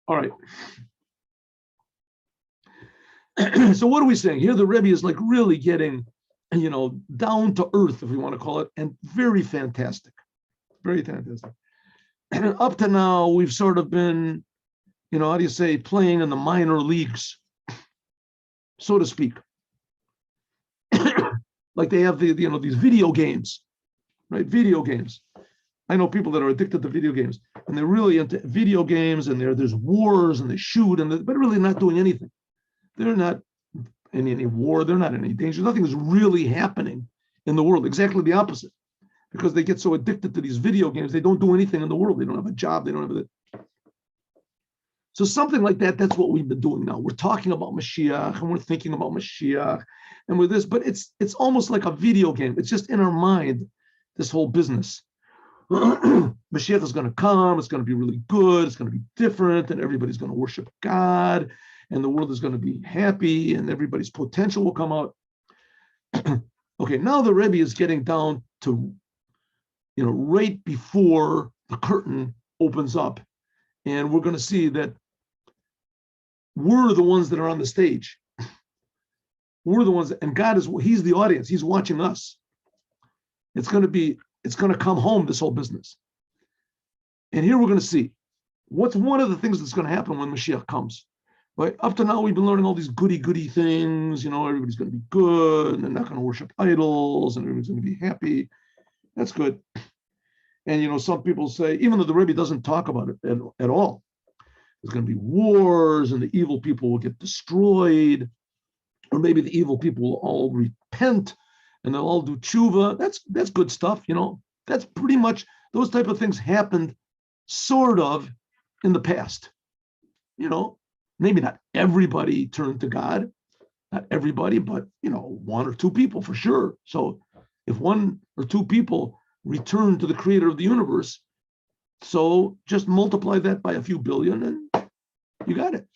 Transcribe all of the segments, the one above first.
All right. So what are we saying here? The Rebbe is like really getting, down to earth, if we want to call it, and very fantastic, very fantastic. Up to now, we've sort of been, how do you say, playing in the minor leagues, so to speak. Like they have these video games, right? Video games. I know people that are addicted to video games, and they're really into video games, and there's wars, and they shoot, but really not doing anything. They're not in any war. They're not in any danger. Nothing is really happening in the world. Exactly the opposite, because they get so addicted to these video games, they don't do anything in the world. They don't have a job. They don't have it. So something like that, that's what we've been doing now. We're talking about Moshiach, and we're thinking about Moshiach, and with this, but it's almost like a video game. It's just in our mind, this whole business. Moshiach is going to come. It's going to be really good. It's going to be different, and everybody's going to worship God, and the world is going to be happy, and everybody's potential will come out. Okay, now the Rebbe is getting down to, right before the curtain opens up, and we're going to see that we're the ones that are on the stage. We're the ones, and He's the audience. He's watching us. It's going to come home, this whole business. And here we're going to see what's one of the things that's going to happen when Mashiach comes. Right? Up to now, we've been learning all these goody things. Everybody's going to be good, and they're not going to worship idols, and everybody's going to be happy. That's good. And, some people say, even though the Rebbe doesn't talk about it at all, there's going to be wars, and the evil people will get destroyed, or maybe the evil people will all repent, and they'll all do tshuva. That's good stuff, That's pretty much, those type of things happened sort of in the past. Maybe not everybody turned to God, not everybody, but, one or two people for sure. So if one or two people return to the creator of the universe, so just multiply that by a few billion and you got it.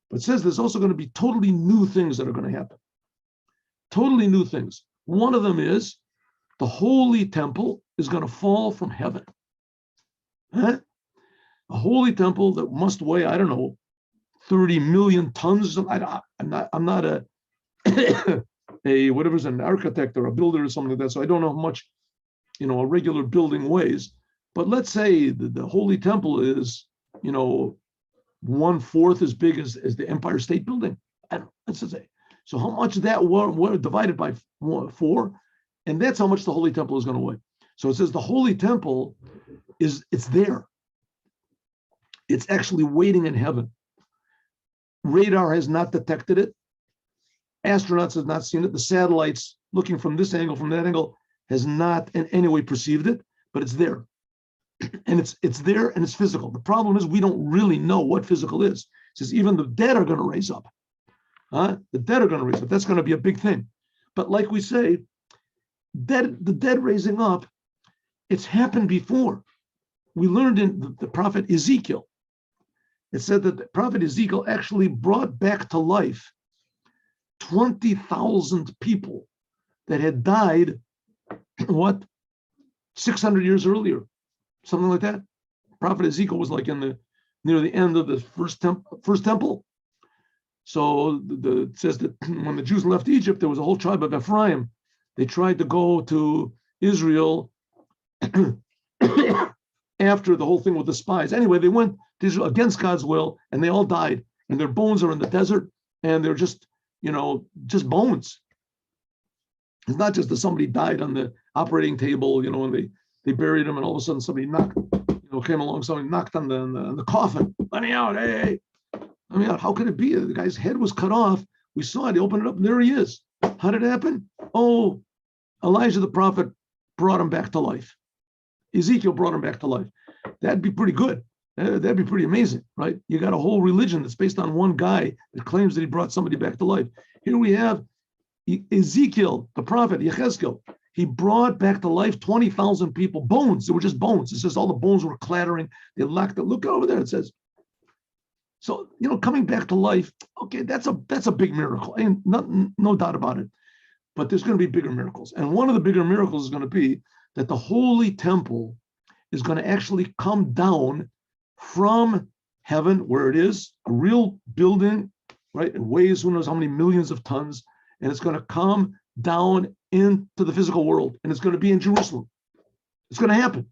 But it says there's also going to be totally new things that are going to happen. Totally new things. One of them is the holy temple is going to fall from heaven. A holy temple that must weigh, 30 million tons. I'm not a whatever's an architect or a builder or something like that. So I don't know how much, a regular building weighs. But let's say the holy temple is, 1/4 as big as the Empire State Building. Let's just say. So how much of that were divided by 4, and that's how much the holy temple is going to weigh. So it says the holy temple it's there. It's actually waiting in heaven. Radar has not detected it. Astronauts have not seen it. The satellites looking from this angle, from that angle, has not in any way perceived it, but it's there. And it's there and it's physical. The problem is we don't really know what physical is. It says even the dead are going to raise up. The dead are going to raise up. That's going to be a big thing. But like we say, the dead raising up, it's happened before. We learned in the prophet Ezekiel. It said that the prophet Ezekiel actually brought back to life 20,000 people that had died, 600 years earlier, something like that. Prophet Ezekiel was like near the end of the first temple. So it says that when the Jews left Egypt, there was a whole tribe of Ephraim. They tried to go to Israel after the whole thing with the spies. Anyway, they went to Israel against God's will, and they all died. And their bones are in the desert, and they're just bones. It's not just that somebody died on the operating table, and they buried him, and all of a sudden somebody came along, somebody knocked on the coffin. Let me out, hey. Let me out. How could it be? The guy's head was cut off. We saw it. He opened it up, and there he is. How did it happen? Oh, Elijah the prophet brought him back to life. Ezekiel brought him back to life. That'd be pretty good. That'd be pretty amazing, right? You got a whole religion that's based on one guy that claims that he brought somebody back to life. Here we have Ezekiel, the prophet, Yechezkel. He brought back to life 20,000 people, bones. They were just bones. It says all the bones were clattering. They lacked it. Look over there, it says. So, coming back to life, okay, that's a big miracle. Ain't no doubt about it. But there's going to be bigger miracles. And one of the bigger miracles is going to be that the holy temple is going to actually come down from heaven, where it is, a real building, right? It weighs who knows how many millions of tons, and it's going to come down into the physical world, and it's going to be in Jerusalem. It's going to happen.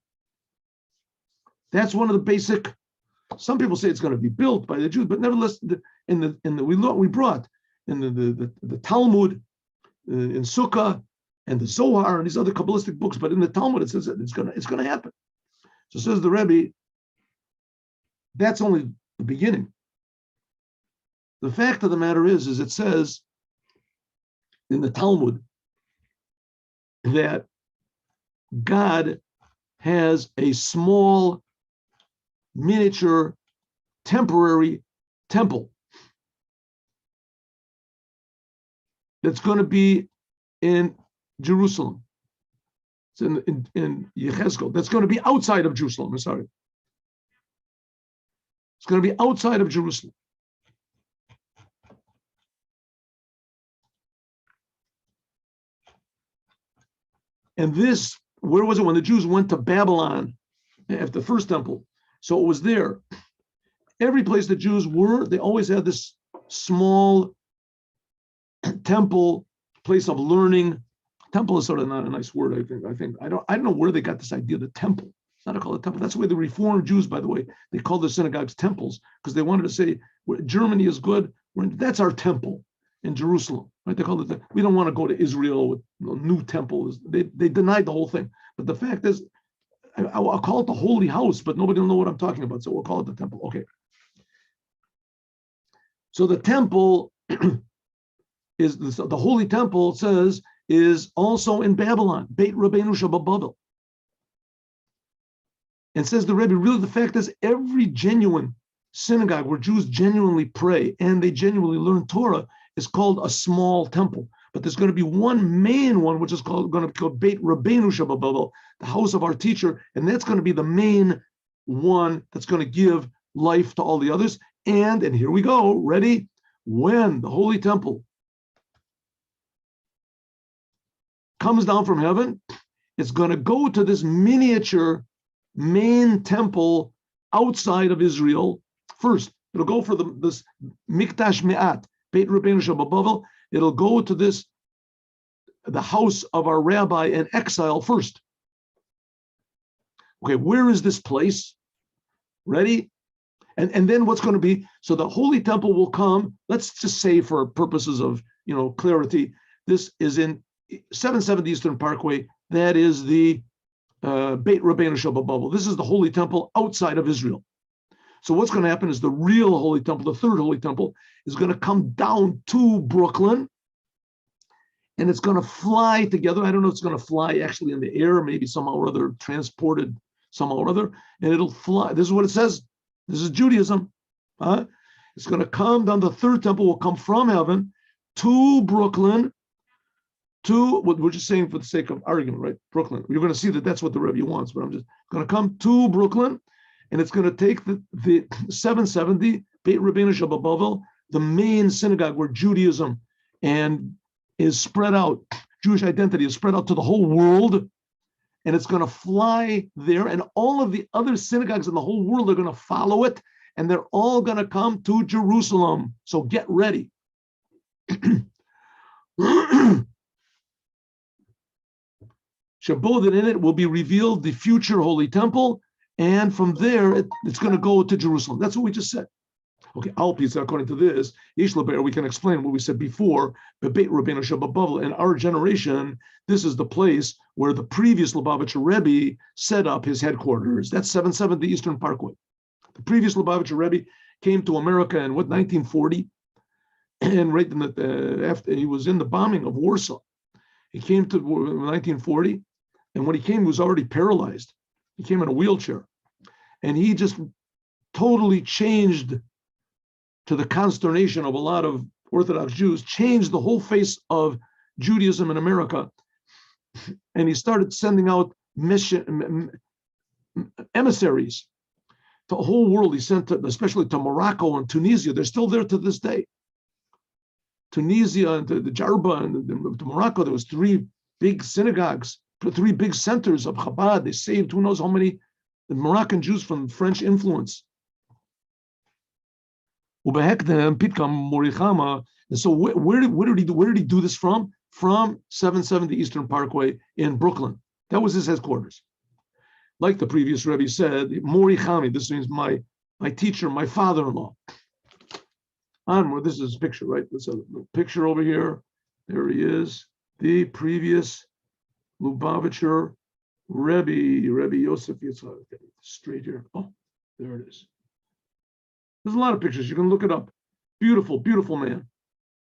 That's one of the basic. Some people say it's going to be built by the Jews, but nevertheless, we brought in the Talmud, in Sukkah, and the Zohar, and these other Kabbalistic books. But in the Talmud, it says that it's going to happen. So says the Rebbe, that's only the beginning. The fact of the matter is it says in the Talmud that God has a small, miniature, temporary temple that's going to be in Jerusalem. It's in Yechezkel. That's going to be outside of Jerusalem. I'm sorry. It's going to be outside of Jerusalem. And this, where was it? When the Jews went to Babylon after the first temple. So it was there. Every place the Jews were, they always had this small temple, place of learning. Temple is sort of not a nice word, I think. I don't know where they got this idea of the temple. It's not called a temple. That's the way the Reformed Jews, by the way, they call their synagogues temples, because they wanted to say, Germany is good. That's our temple in Jerusalem. Right? They call it, we don't want to go to Israel with new temples. They denied the whole thing. But the fact is, I'll call it the holy house, but nobody will know what I'm talking about. So we'll call it the temple. Okay. So the temple is the holy temple, it says, is also in Babylon, Beit Rabbeinu Shabbat. And says the Rebbe, really the fact is every genuine synagogue where Jews genuinely pray and they genuinely learn Torah is called a small temple. But there's going to be one main one, which is going to be called Beit Rabbeinu Shabbat, the house of our teacher, and that's going to be the main one that's going to give life to all the others. And here we go, ready? When the holy temple comes down from heaven, it's going to go to this miniature main temple outside of Israel first. It'll go for this Mikdash Me'at, Beit Rabbeinu Shabbat. It'll go to the house of our rabbi in exile first. Okay, where is this place? Ready? And then what's going to be, so the holy temple will come, let's just say for purposes of clarity, this is in 770 Eastern Parkway. That is the Beit Rabbeinu Shabbat. This is the holy temple outside of Israel. So what's going to happen is the real holy temple, the third holy temple, is going to come down to Brooklyn, and it's going to fly together. I don't know if it's going to fly actually in the air, maybe somehow or other, transported somehow or other, and it'll fly. This is what it says. This is Judaism. It's going to come down. The third temple will come from heaven to Brooklyn, to what we're just saying for the sake of argument, right? Brooklyn. You're going to see that that's what the Rebbe wants, but I'm just going to come to Brooklyn, and it's going to take the 770 Beit Rabbeinu Shabbat, the main synagogue where Judaism is spread out, Jewish identity is spread out to the whole world, and it's going to fly there, and all of the other synagogues in the whole world are going to follow it, and they're all going to come to Jerusalem. So get ready. Shabbat, in it will be revealed the future holy temple, and from there it's going to go to Jerusalem. That's what we just said. Okay, Alpisa, according to this, Yishlaber, we can explain what we said before. Beit Rabbeinu Shabbat, in our generation, this is the place where the previous Lubavitcher Rebbe set up his headquarters. That's 770 Eastern Parkway. The previous Lubavitcher Rebbe came to America in 1940, and right in after he was in the bombing of Warsaw. He came to 1940, and when he came, he was already paralyzed. He came in a wheelchair, and he just totally changed, to the consternation of a lot of Orthodox Jews, changed the whole face of Judaism in America. And he started sending out emissaries to the whole world. He sent, especially to Morocco and Tunisia. They're still there to this day. Tunisia and the Jarba and to Morocco, there was 3 big synagogues, 3 big centers of Chabad. They saved who knows how many Moroccan Jews from French influence. Ubehektem Pitkam Morichama. And so where did he do this from? From 770 Eastern Parkway in Brooklyn. That was his headquarters. Like the previous Rebbe said, Morichami, this means my teacher, my father-in-law. Onward, this is a picture, right? There's a picture over here. There he is, the previous Lubavitcher Rebbe Yosef Yitzchak. Straight here. Oh, there it is. There's a lot of pictures. You can look it up. Beautiful, beautiful man.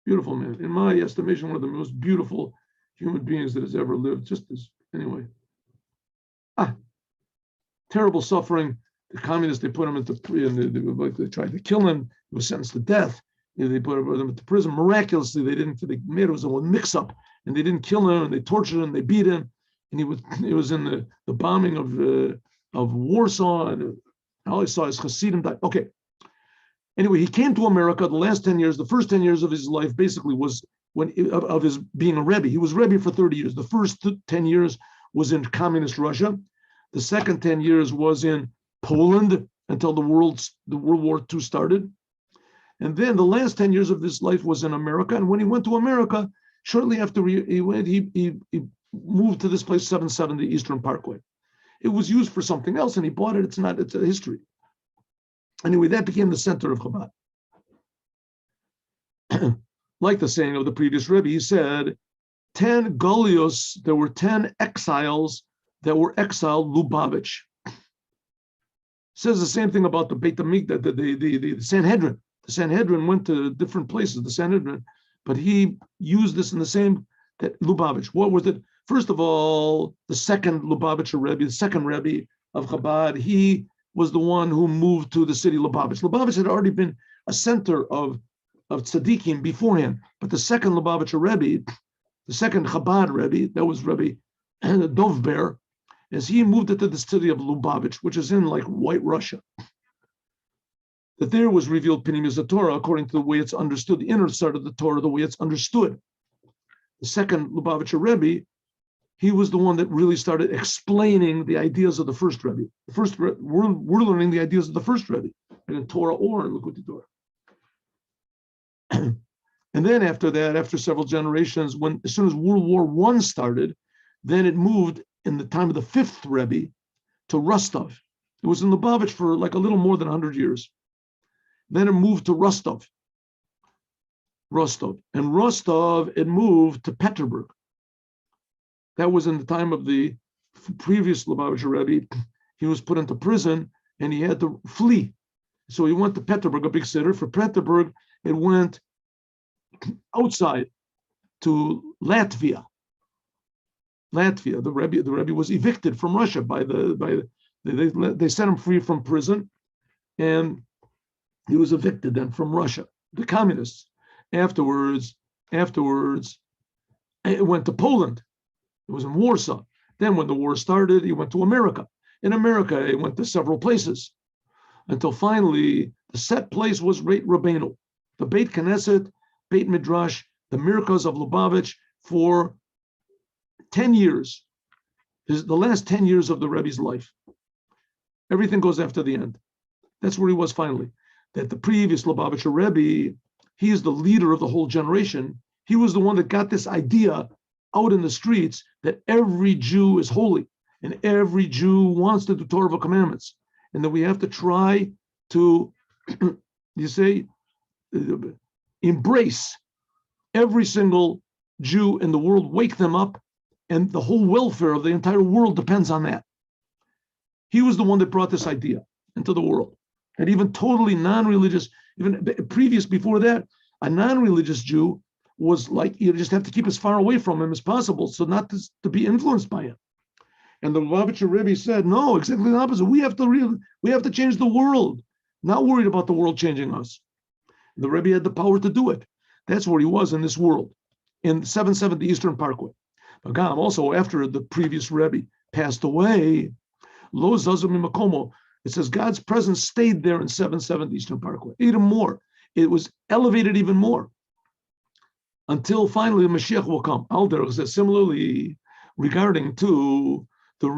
Beautiful man. In my estimation, one of the most beautiful human beings that has ever lived. Just as, anyway. Terrible suffering. The communists, they put him into, they tried to kill him. He was sentenced to death. They put him into prison. Miraculously, they made it was a mix-up, and they didn't kill him, and they tortured him, they beat him, and he was in the bombing of Warsaw, and all I saw is Hasidim died. Okay. Anyway, he came to America. The last 10 years, the first 10 years of his life, basically was of his being a Rebbe. He was Rebbe for 30 years. The first 10 years was in communist Russia. The second 10 years was in Poland until the World War II started. And then the last 10 years of his life was in America. And when he went to America, shortly after he moved to this place, 770 Eastern Parkway. It was used for something else, and he bought it. It's a history. Anyway, that became the center of Chabad. Like the saying of the previous Rebbe, he said, 10 Golios, there were 10 exiles that were exiled Lubavitch. Says the same thing about the Beit HaMikdash, the Sanhedrin. The Sanhedrin went to different places, the Sanhedrin, but he used this in the same, that Lubavitch. What was it? First of all, the second Lubavitcher Rebbe, the second Rebbe of Chabad, he was the one who moved to the city Lubavitch. Lubavitch had already been a center of tzaddikim beforehand, but the second Lubavitcher Rebbe, the second Chabad Rebbe, that was Rebbe Dvar, as he moved into the city of Lubavitch, which is in like White Russia. That there was revealed Pnimis Torah according to the way it's understood, the inner side of the Torah, the way it's understood. The second Lubavitcher Rebbe, he was the one that really started explaining the ideas of the first Rebbe. The first we're learning the ideas of the first Rebbe, and in Torah or in Likutei Torah. And then after that, after several generations, as soon as World War I started, then it moved in the time of the fifth Rebbe to Rostov. It was in Lubavitch for like a little more than 100 years. Then it moved to Rostov. And Rostov, it moved to Petersburg. That was in the time of the previous Lubavitcher Rebbe. He was put into prison and he had to flee. So he went to Petersburg, a big city. For Petersburg, it went outside to Latvia. The Rebbe was evicted from Russia they set him free from prison, and he was evicted then from Russia, the communists. Afterwards, it went to Poland. It was in Warsaw. Then when the war started, he went to America. In America, he went to several places until finally the set place was Reit Rabbeinu, the Beit Knesset, Beit Midrash, the miracles of Lubavitch for 10 years. This is the last 10 years of the Rebbe's life. Everything goes after the end. That's where he was finally. That the previous Lubavitcher Rebbe, he is the leader of the whole generation. He was the one that got this idea out in the streets that every Jew is holy and every Jew wants to do Torah commandments, and that we have to try to, embrace every single Jew in the world, wake them up, and the whole welfare of the entire world depends on that. He was the one that brought this idea into the world. And even totally non-religious, even previous before that, a non-religious Jew was like, you just have to keep as far away from him as possible, so not to be influenced by him. And the Lubavitcher Rebbe said, no, exactly the opposite. We have to change the world, not worried about the world changing us. And the Rebbe had the power to do it. That's where he was in this world, in 770 Eastern Parkway. But also after the previous Rebbe passed away, Lo Zazumi Makomo, it says God's presence stayed there in 770 Eastern Parkway, even more. It was elevated even more until finally the Moshiach will come. Alder says similarly regarding to the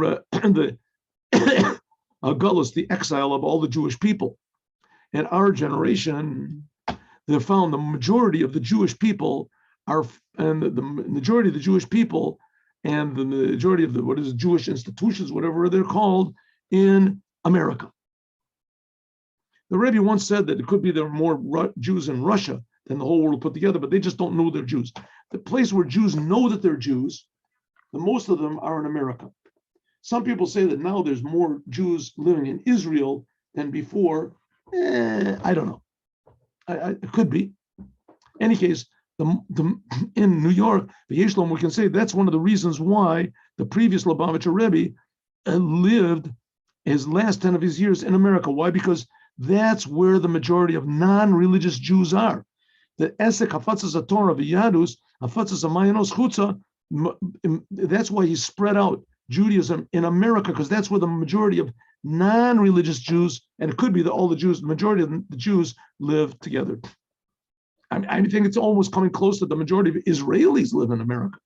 Gullus, the exile of all the Jewish people. in our generation, they found the majority of the Jewish people are, and the majority of the Jewish people and the majority of the Jewish institutions, whatever they're called, in America. The Rebbe once said that it could be there are more Jews in Russia than the whole world put together, but they just don't know they're Jews. The place where Jews know that they're Jews, the most of them are in America. Some people say that now there's more Jews living in Israel than before. I don't know. It could be. In any case, in New York, the Yeshlom, we can say that's one of the reasons why the previous Lubavitcher Rebbe lived his last 10 of his years in America. Why? Because that's where the majority of non-religious Jews are. The Esek Hafatzas HaTorah v'Yadus Hafatzas HaMayanos Chutza. That's why he spread out Judaism in America, because that's where the majority of non-religious Jews, and it could be that all the Jews, the majority of the Jews live together. I think it's almost coming close to the majority of Israelis live in America.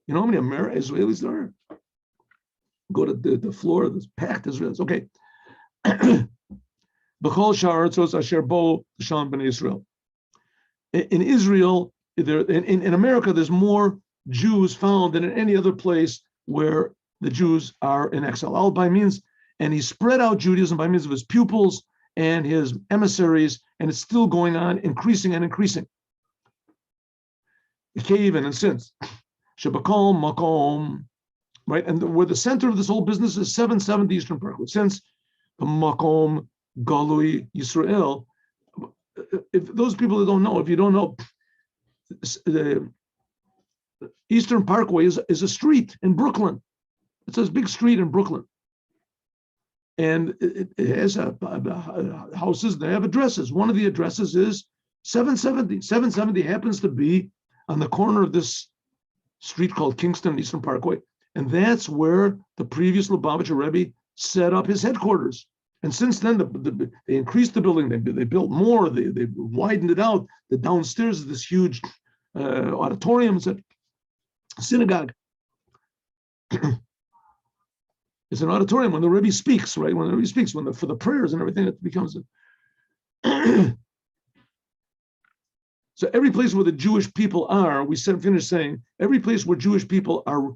You know how many Israelis there are? Go to the floor, there's packed Israelis. Okay. B'chol sha'aratzos asher bo shalom b'nei Israel. In Israel, in America, there's more Jews found than in any other place where the Jews are in exile. All by means, and he spread out Judaism by means of his pupils and his emissaries, and it's still going on, increasing and increasing. Even and since Shabakal Makom, right, and where the center of this whole business is 770 Eastern Parkway. Since the Makom Galui Yisrael, if those people that don't know, if you don't know, the Eastern Parkway is a street in Brooklyn. It's a big street in Brooklyn. And it has houses, they have addresses. One of the addresses is 770. 770 happens to be on the corner of this street called Kingston Eastern Parkway. And that's where the previous Lubavitcher Rebbe set up his headquarters. And since then, they increased the building, they built more, they widened it out. The downstairs is this huge auditorium, it's a synagogue. It's an auditorium when the Rebbe speaks, right? When the Rebbe speaks, for the prayers and everything, it becomes a So every place where the Jewish people are, we finished saying, every place where Jewish people are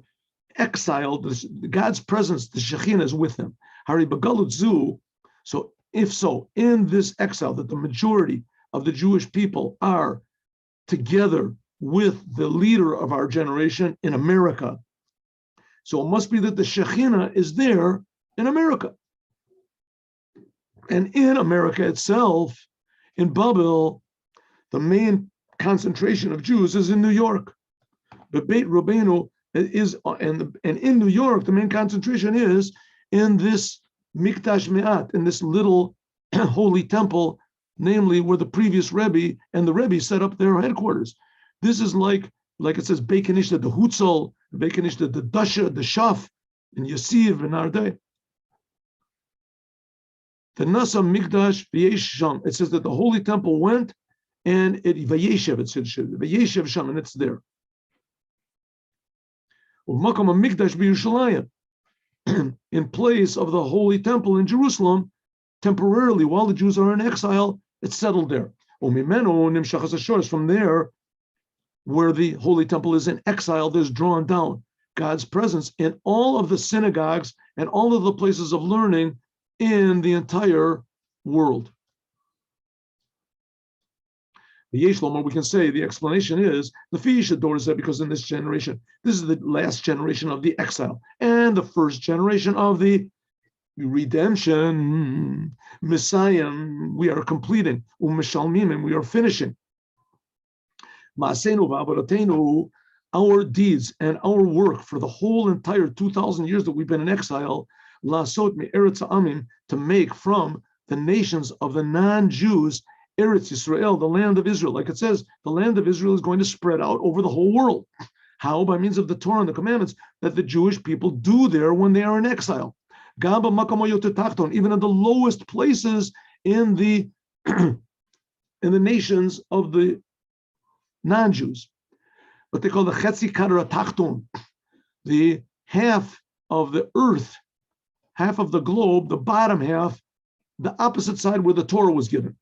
exiled, God's presence, the Shekhinah is with them. Hari Bagalut Zu. So if so, in this exile, that the majority of the Jewish people are together with the leader of our generation in America. So it must be that the Shekhinah is there in America. And in America itself, in Babel, the main concentration of Jews is in New York. But Beit Rabbeinu is, and in New York, the main concentration is in this Mikdash Me'at, in this little holy temple, namely where the previous Rebbe and the Rebbe set up their headquarters. This is like it says, Bekanishta the Hutzel, Bekanishta the Dasha, the Shaf, and Yasiv and Ardei. The Nasa Mikdash V'yesh Sham. It says that the holy temple went and it Vayeshev, it says Vayeshev Sham, and it's there. U'makam Mikdash B'Yerushalayim, in place of the holy temple in Jerusalem, temporarily while the Jews are in exile, it's settled there. Umimenu Nimshachas Hashoros, from there, where the holy temple is in exile, there's drawn down God's presence in all of the synagogues and all of the places of learning in the entire world. The Yeshlom, we can say the explanation is the Fiisha Dorzeh, because in this generation, this is the last generation of the exile and the first generation of the redemption, Messiah. We are completing, U'mishalmim, and we are finishing. Ma'asenu v'avodatenu, our deeds and our work for the whole entire 2,000 years that we've been in exile, Lasot me'eretz ha'amim, to make from the nations of the non-Jews, Eretz Yisrael, the land of Israel. Like it says, the land of Israel is going to spread out over the whole world. How? By means of the Torah and the commandments that the Jewish people do there when they are in exile. Even in the lowest places in the nations of the non-Jews, what they call the Chetzi Kadra Tachton, the half of the earth, half of the globe, the bottom half, the opposite side where the Torah was given.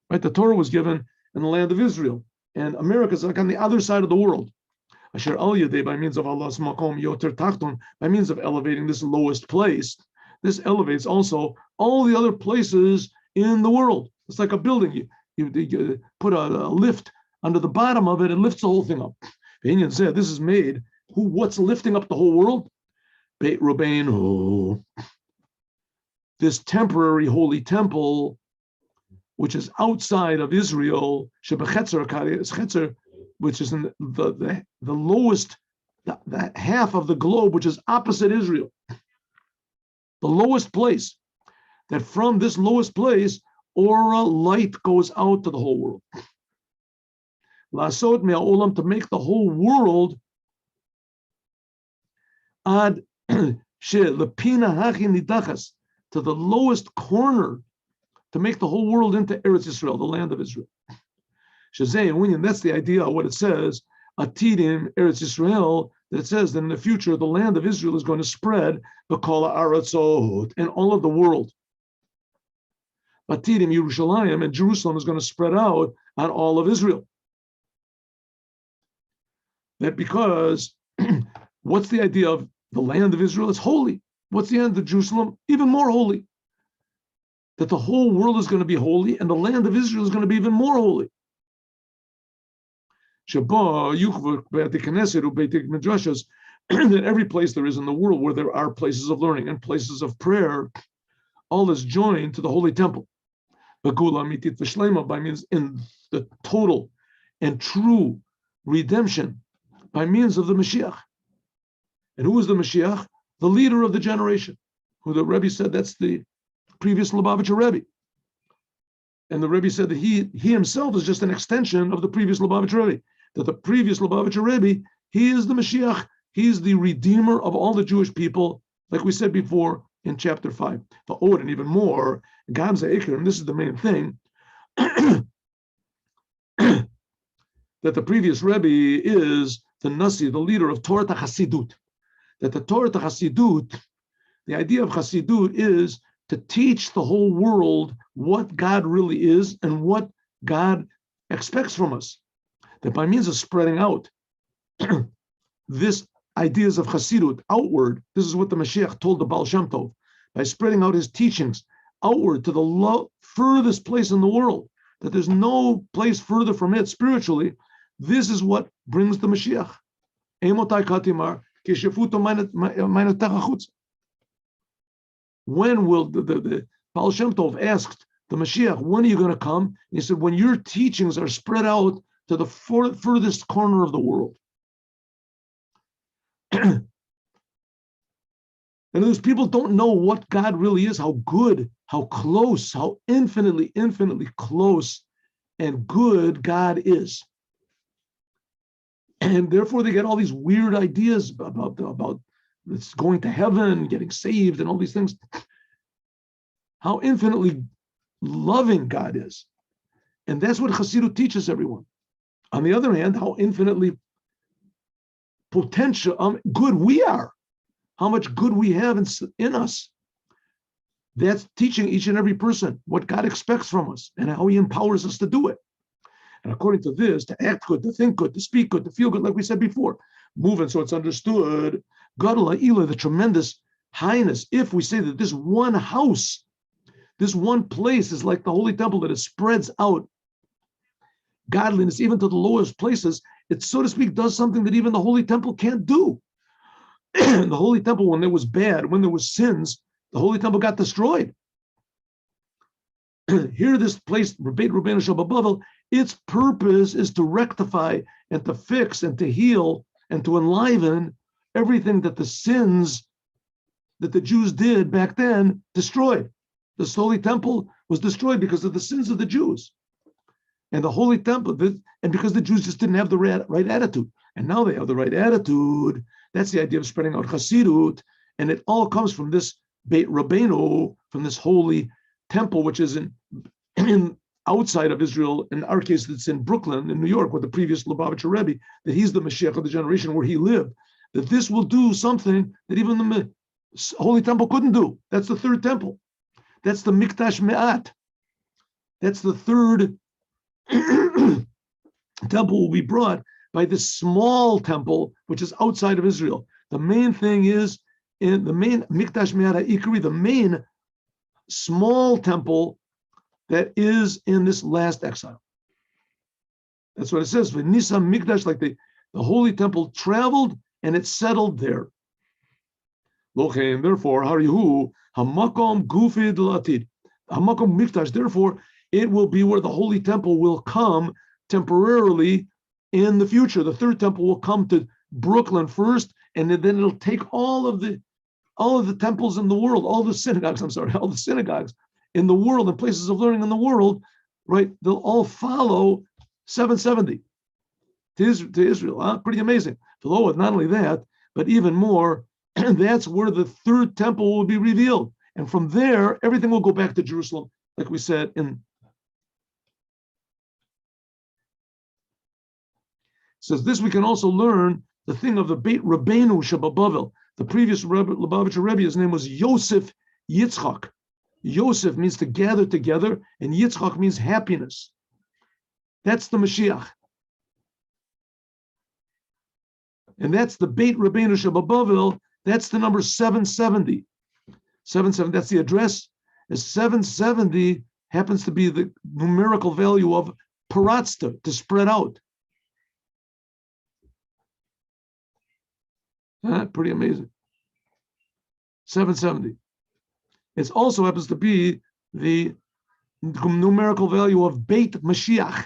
Right? The Torah was given in the land of Israel, and America is like on the other side of the world. Asher al yadei, by means of Allah's makom yoter tachton, by means of elevating this lowest place. This elevates also all the other places in the world. It's like a building. You put a lift under the bottom of it, it lifts the whole thing up. The Indian said, this is made, what's lifting up the whole world? Beit Rabbeinu, this temporary holy temple, which is outside of Israel, Shebechetzer, which is in the lowest, the half of the globe, which is opposite Israel. The lowest place, that from this lowest place, aura light goes out to the whole world. Lasot me'olam, to make the whole world ad she lepina hachi nidachas, to the lowest corner, to make the whole world into Eretz Yisrael, the land of Israel. Shazay and Winyan, that's the idea of what it says, Atidim Eretz Yisrael, that it says that in the future the land of Israel is going to spread B'kol ha'aratzot, in all of the world. Atidim Yerushalayim, and Jerusalem is going to spread out on all of Israel. That because what's the idea of the land of Israel? It's holy. What's the end of Jerusalem? Even more holy. That the whole world is going to be holy, and the land of Israel is going to be even more holy. That every place there is in the world where there are places of learning and places of prayer, all is joined to the holy temple. By means in the total and true redemption by means of the Moshiach. And who is the Moshiach? The leader of the generation, who the Rebbe said that's the previous Lubavitcher Rebbe. And the Rebbe said that he himself is just an extension of the previous Lubavitcher Rebbe. That the previous Lubavitcher Rebbe, he is the Mashiach, he's the redeemer of all the Jewish people, like we said before in chapter 5. But and even more, Gamza Iker, and this is the main thing, that the previous Rebbe is the Nasi, the leader of Torah Chasidut. That the Torah Chasidut, the idea of Chasidut is to teach the whole world what God really is and what God expects from us. That by means of spreading out this ideas of Chasidut outward, this is what the Mashiach told the Baal Shem Tov, by spreading out his teachings outward to the furthest place in the world, that there's no place further from it spiritually. This is what brings the Mashiach. When will the Baal Shem Tov asked the Mashiach, when are you going to come? And he said, when your teachings are spread out to the furthest corner of the world. And those people don't know what God really is, how good, how close, how infinitely close and good God is. And therefore they get all these weird ideas about it's going to heaven, getting saved, and all these things. How infinitely loving God is. And that's what Chassidut teaches everyone. On the other hand, how infinitely potential, good we are. How much good we have in us. That's teaching each and every person what God expects from us and how he empowers us to do it. And according to this, to act good, to think good, to speak good, to feel good, like we said before, moving so it's understood, Gadol Ha'ila, the tremendous highness, if we say that this one house, this one place is like the holy temple, that it spreads out godliness even to the lowest places, it, so to speak, does something that even the holy temple can't do. The holy temple, when there was bad, when there was sins, the holy temple got destroyed. Here, this place, Beit Rabbeinu Shel Bavel, its purpose is to rectify and to fix and to heal and to enliven everything that the sins that the Jews did back then destroyed. This holy temple was destroyed because of the sins of the Jews. And the holy temple, and because the Jews just didn't have the right attitude. And now they have the right attitude. That's the idea of spreading out Chassidut. And it all comes from this Beit Rabbeinu, from this holy temple, which is in outside of Israel. In our case, it's in Brooklyn, in New York, with the previous Lubavitcher Rebbe, that he's the Mashiach of the generation where he lived. That this will do something that even the holy temple couldn't do. That's the third temple. That's the Mikdash Me'at. That's the third temple will be brought by this small temple, which is outside of Israel. The main thing is in the main Mikdash Me'ara Ikri, the main small temple that is in this last exile. That's what it says. V'nisa Mikdash, like the holy temple traveled and it settled there. Lochein, therefore, Harihu Hamakom Gufid Latid. Hamakom Mikdash, therefore, it will be where the holy temple will come temporarily in the future. The third temple will come to Brooklyn first, and then it'll take all of the temples in the world, all the synagogues in the world and places of learning in the world, right? They'll all follow 770 to Israel. Huh? Pretty amazing. Not only that, but even more, that's where the third temple will be revealed. And from there, everything will go back to Jerusalem, like we said in. Says this, we can also learn the thing of the Beit Rabbeinu Shebabavel. The previous Lubavitcher Rebbe, his name was Yosef Yitzchak. Yosef means to gather together, and Yitzchak means happiness. That's the Moshiach. And that's the Beit Rabbeinu Shebabavel. That's the number 770. 770, that's the address. As 770 happens to be the numerical value of paratzta, to spread out. Pretty amazing. 770. It also happens to be the numerical value of Beit Mashiach.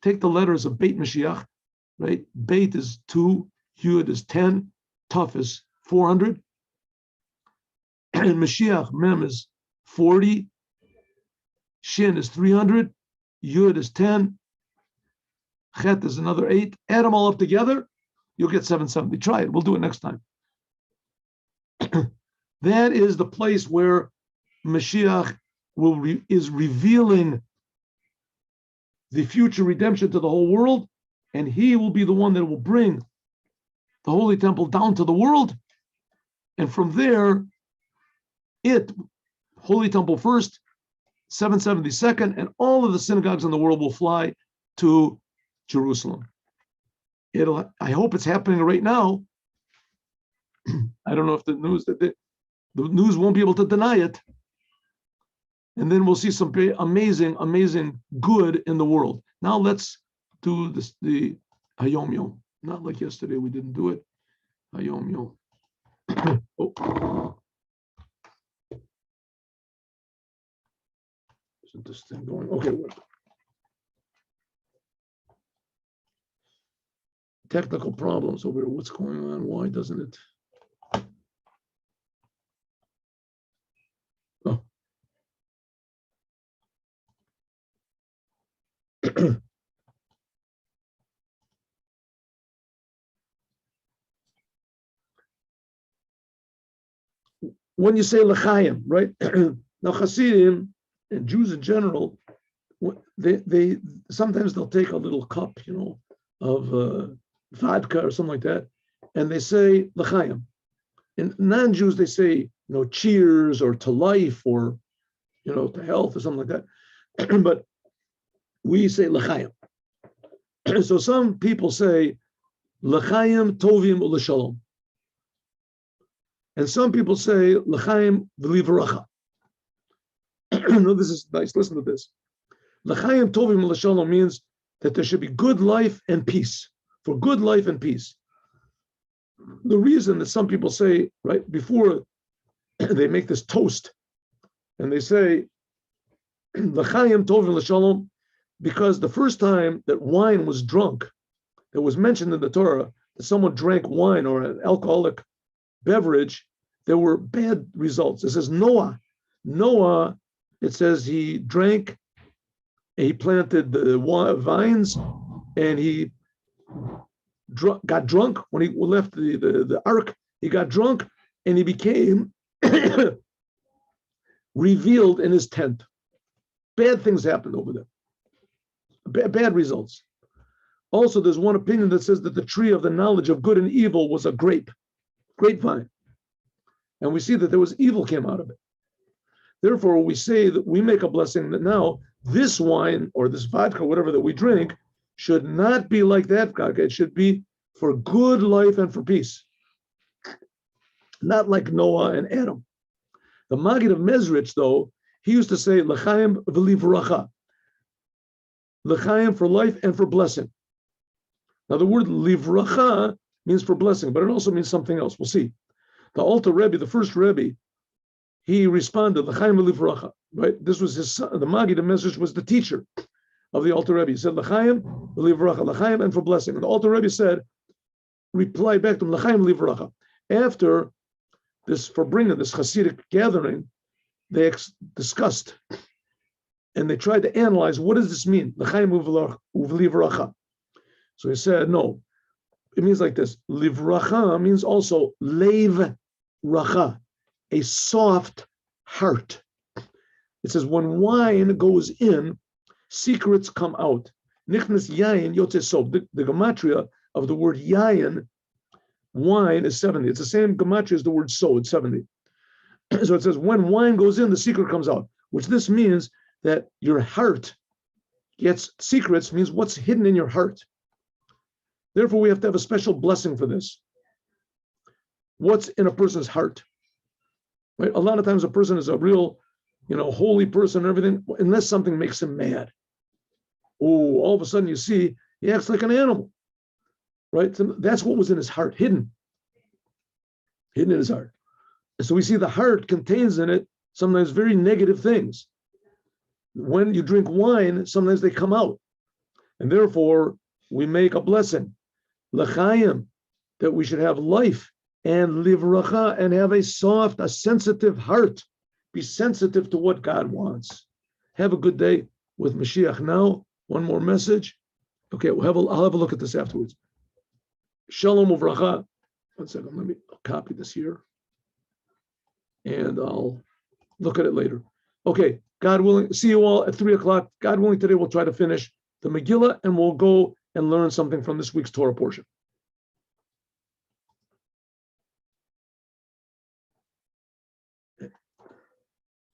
Take the letters of Beit Mashiach, right? Beit is 2, Yud is 10, Tuf is 400, and Mashiach, Mem is 40, Shin is 300, Yud is 10, Chet is another 8. Add them all up together, you'll get 770. Try it. We'll do it next time. That is the place where Mashiach is revealing the future redemption to the whole world, and he will be the one that will bring the Holy Temple down to the world. And from there, Holy Temple first, 770 second, and all of the synagogues in the world will fly to Jerusalem. I hope it's happening right now. I don't know if the news won't be able to deny it. And then we'll see some amazing, amazing good in the world. Now let's do this, the Hayom Yom. Not like yesterday, we didn't do it. Hayom Yom. Oh. Isn't this thing going? Okay. Technical problems over here. What's going on? Why doesn't it? Oh. When you say l'chaim, right? Now Hasidim and Jews in general, they sometimes they'll take a little cup, of vodka or something like that, and they say l'chaim. In non-Jews, they say, cheers or to life or, to health or something like that. But we say l'chaim. So some people say l'chaim tovim u'l'shalom. And some people say l'chaim v'livaracha. No, this is nice. Listen to this. L'chaim tovim u'l'shalom means that there should be good life and peace. For good life and peace. The reason that some people say, right, before they make this toast, and they say l'chaim tovim l'shalom, because the first time that wine was drunk, that was mentioned in the Torah, that someone drank wine or an alcoholic beverage, there were bad results. It says Noah, it says he drank, he planted the vines, and he got drunk when he left the ark. He got drunk, and he became revealed in his tent. Bad things happened over there. Bad results. Also, there's one opinion that says that the tree of the knowledge of good and evil was a grapevine. And we see that there was evil came out of it. Therefore, we say that we make a blessing that now this wine or this vodka, whatever that we drink, should not be like that vodka. It should be for good life and for peace. Not like Noah and Adam. The Maggid of Mezrich, though, he used to say, L'chaim v'livracha. L'chaim for life and for blessing. Now, the word livracha means for blessing, but it also means something else. We'll see. The Alter Rebbe, the first Rebbe, he responded, L'chaim v'livracha. Right? This was his son. The Maggid of Mezrich was the teacher of the Alter Rebbe. He said, L'chaim v'livracha, L'chaim and for blessing. And the Alter Rebbe said, replied back to him, L'chaim v'livracha. After this, for bringing this Hasidic gathering, they discussed and they tried to analyze, what does this mean? L'chaim uv'livracha. So he said, no, it means like this. Livracha means also lev racha, a soft heart. It says when wine goes in, secrets come out. Nichnas yayin yotze sov. The gematria of the word yayin, wine, is 70. It's the same gematria as the word so, it's 70. So it says when wine goes in, the secret comes out, which this means that your heart gets secrets, means what's hidden in your heart. Therefore, we have to have a special blessing for this. What's in a person's heart? Right? A lot of times a person is a real, holy person and everything, unless something makes him mad. Oh, all of a sudden you see he acts like an animal. Right? So that's what was in his heart, hidden in his heart. So we see the heart contains in it sometimes very negative things. When you drink wine, sometimes they come out. And therefore, we make a blessing, l'chaim, that we should have life and livracha, and have a soft, a sensitive heart. Be sensitive to what God wants. Have a good day with Moshiach. Now, one more message. Okay, I'll have a look at this afterwards. Shalom uvracha. One second, let me copy this here. And I'll look at it later. Okay, God willing, see you all at 3:00. God willing, today we'll try to finish the Megillah and we'll go and learn something from this week's Torah portion.